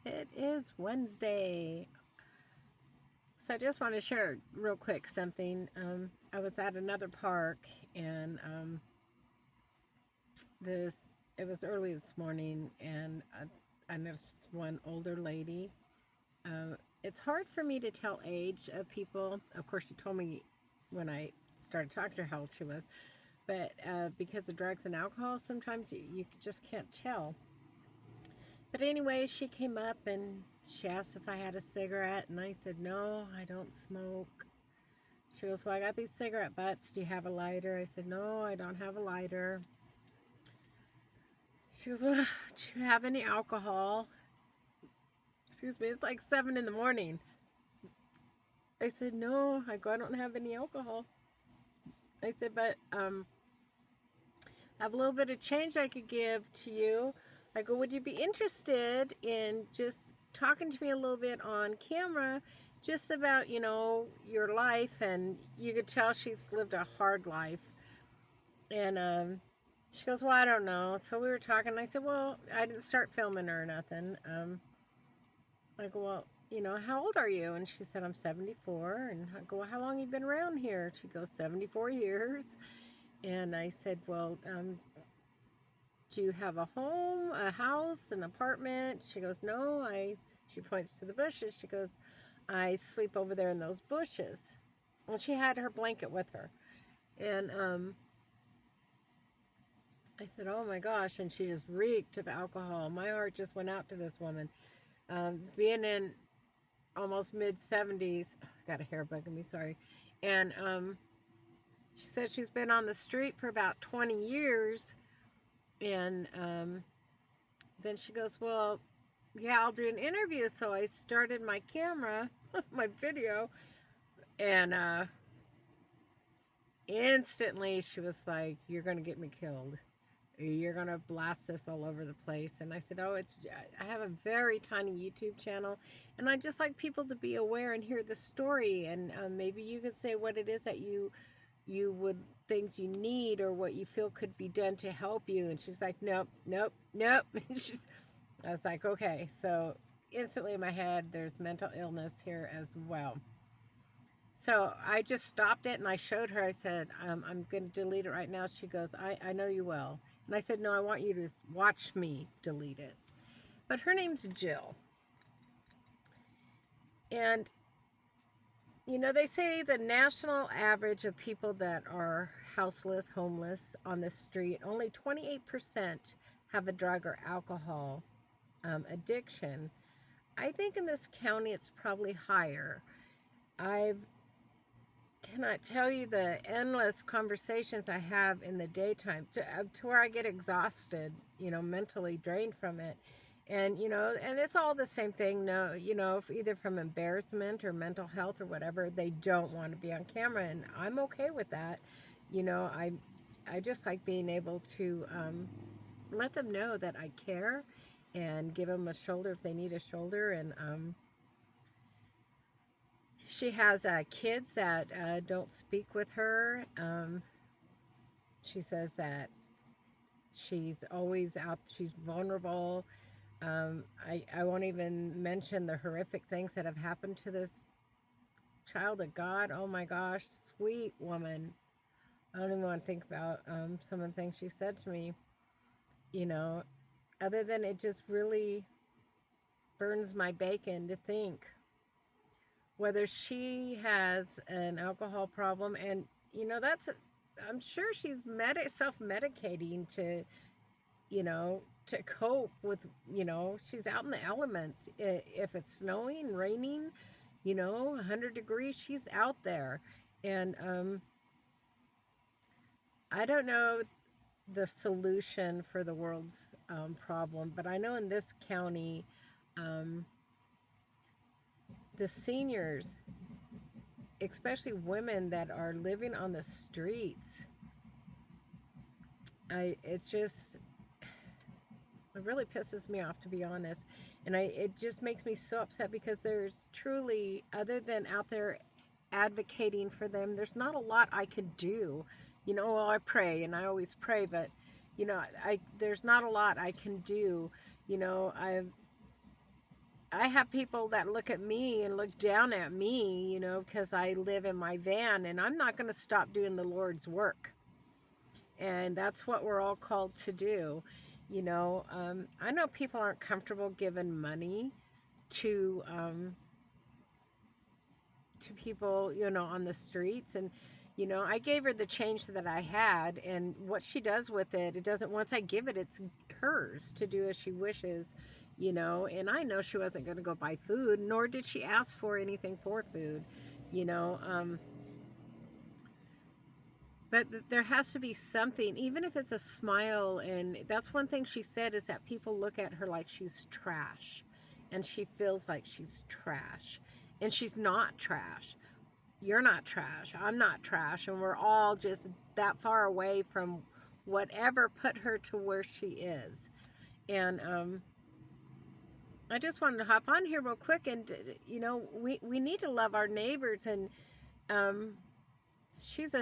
It is Wednesday. So I just want to share real quick something. I was at another park and this it was early this morning and I noticed one older lady. It's hard for me to tell age of people. Of course, she told me when I started talking to her how old she was, but because of drugs and alcohol, sometimes you just can't tell. But anyway, she came up and she asked if I had a cigarette, and I said, no, I don't smoke. She goes, well, I got these cigarette butts. Do you have a lighter? I said, no, I don't have a lighter. She goes, well, do you have any alcohol? Excuse me, it's like 7 in the morning. I said, no, I don't have any alcohol. I said, but I have a little bit of change I could give to you. I go, would you be interested in just talking to me a little bit on camera just about, your life? And you could tell she's lived a hard life. And she goes, well, I don't know. So we were talking, and I said, well, I didn't start filming her or nothing. I go, well, how old are you? And she said, I'm 74. And I go, well, how long have you been around here? She goes, 74 years. And I said, well, do you have a home, a house, an apartment? She goes, no, she points to the bushes. She goes, I sleep over there in those bushes. Well, she had her blanket with her. And I said, oh my gosh. And she just reeked of alcohol. My heart just went out to this woman. Being in almost mid-70s, got a hair bugging me, sorry. And she said she's been on the street for about 20 years. And then she goes, well, yeah, I'll do an interview. So I started my camera, my video, and instantly she was like, you're going to get me killed. You're going to blast this all over the place. And I said, oh, I have a very tiny YouTube channel, and I just like people to be aware and hear the story. And maybe you could say what it is that you would, things you need or what you feel could be done to help you. And she's like, nope, nope, nope. I was like, okay. So instantly in my head, there's mental illness here as well. So I just stopped it and I showed her. I said, I'm going to delete it right now. She goes, I know you will. And I said, no, I want you to watch me delete it. But her name's Jill. And, they say the national average of people that are houseless, homeless on the street, only 28% have a drug or alcohol addiction. I think in this county it's probably higher. I cannot tell you the endless conversations I have in the daytime to where I get exhausted, mentally drained from it. And, and it's all the same thing. No, either from embarrassment or mental health or whatever, they don't want to be on camera. And I'm okay with that. I just like being able to let them know that I care and give them a shoulder if they need a shoulder. And she has kids that don't speak with her. She says that she's always out, she's vulnerable. I won't even mention the horrific things that have happened to this child of God. Oh my gosh, sweet woman. I don't even want to think about some of the things she said to me, other than it just really burns my bacon to think whether she has an alcohol problem. And I'm sure she's self-medicating to to cope with, she's out in the elements. If it's snowing, raining, 100 degrees, she's out there. And I don't know the solution for the world's problem, but I know in this county, the seniors, especially women that are living on the streets, it's just, it really pisses me off, to be honest. And it just makes me so upset because there's truly, other than out there advocating for them, there's not a lot I could do. Well, I pray, and I always pray, but there's not a lot I can do. I've I have people that look at me and look down at me, you know, because I live in my van, and I'm not going to stop doing the Lord's work. And that's what we're all called to do. You know, I know people aren't comfortable giving money to people, you know, on the streets. And you know, I gave her the change that I had, and what she does with it, it doesn't, once I give it, it's hers to do as she wishes, you know. And I know she wasn't going to go buy food, nor did she ask for anything for food, you know. But there has to be something, even if it's a smile. And that's one thing she said, is that people look at her like she's trash, and she feels like she's trash, and she's not trash. You're not trash. I'm not trash. And we're all just that far away from whatever put her to where she is. And I just wanted to hop on here real quick. And, you know, we need to love our neighbors. And um, she's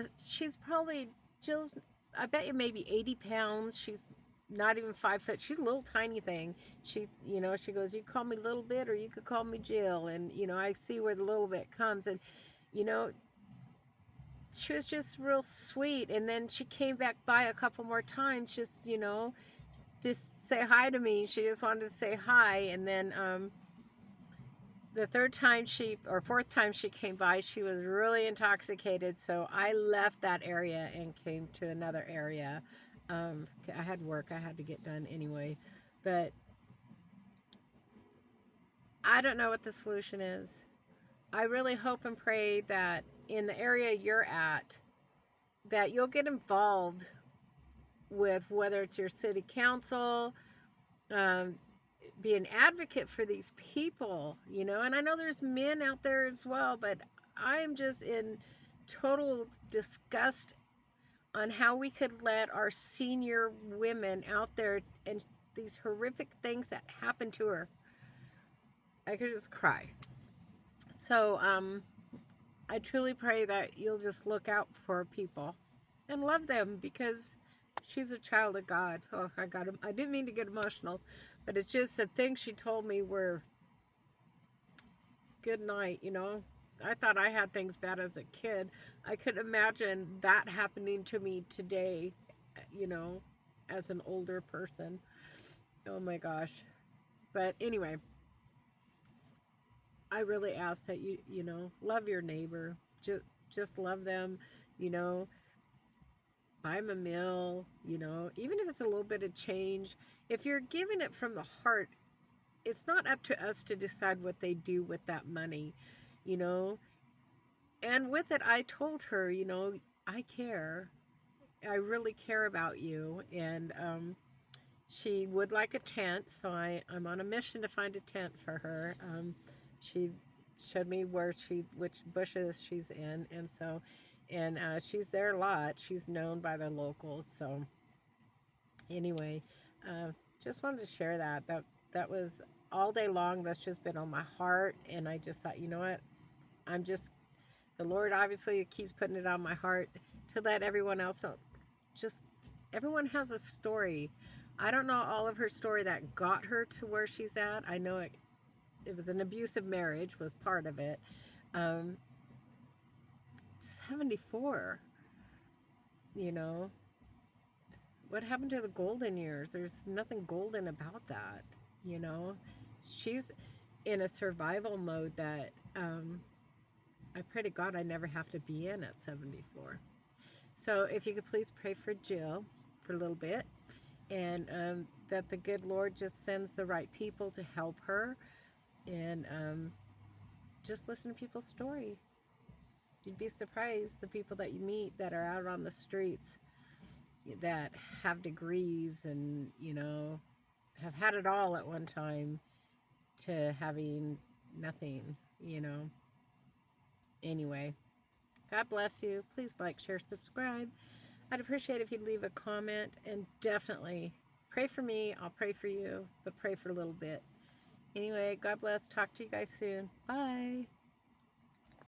probably, Jill's, I bet you maybe 80 pounds. She's not even 5 foot. She's a little tiny thing. She, you know, she goes, you call me little bit, or you could call me Jill. And, you know, I see where the little bit comes. And, you know, she was just real sweet. And then she came back by a couple more times, just, you know, just say hi to me. She just wanted to say hi. And then the third time she, or fourth time she came by, she was really intoxicated. So I left that area and came to another area. I had work I had to get done anyway. But I don't know what the solution is. I really hope and pray that in the area you're at, that you'll get involved with, whether it's your city council, um, be an advocate for these people, you know. And I know there's men out there as well, but I'm just in total disgust on how we could let our senior women out there, and these horrific things that happen to her. I could just cry. So I truly pray that you'll just look out for people and love them, because she's a child of God. Oh, I didn't mean to get emotional, but it's just the things she told me were good night, you know. I thought I had things bad as a kid. I could imagine that happening to me today, you know, as an older person. Oh my gosh. But anyway, I really ask that you know, love your neighbor. Just love them, you know. Buy them a meal, you know, even if it's a little bit of change. If you're giving it from the heart, it's not up to us to decide what they do with that money, you know. And with it, I told her, you know, I care. I really care about you. And she would like a tent, so I'm on a mission to find a tent for her. She showed me which bushes she's in, and so, and she's there a lot. She's known by the locals. So anyway, uh, just wanted to share that was all day long. That's just been on my heart, and I just thought, you know what, I'm just, the Lord obviously keeps putting it on my heart to let everyone else know. Just, everyone has a story. I don't know all of her story that got her to where she's at. I know it was an abusive marriage was part of it. Um, 74, you know, what happened to the golden years? There's nothing golden about that, you know. She's in a survival mode that I pray to God I never have to be in at 74. So if you could please pray for Jill for a little bit, and that the good Lord just sends the right people to help her, and just listen to people's story. You'd be surprised the people that you meet that are out on the streets that have degrees and, you know, have had it all at one time to having nothing, you know. Anyway, God bless you. Please like, share, subscribe. I'd appreciate if you'd leave a comment, and definitely pray for me. I'll pray for you, but pray for a little bit. Anyway, God bless. Talk to you guys soon. Bye.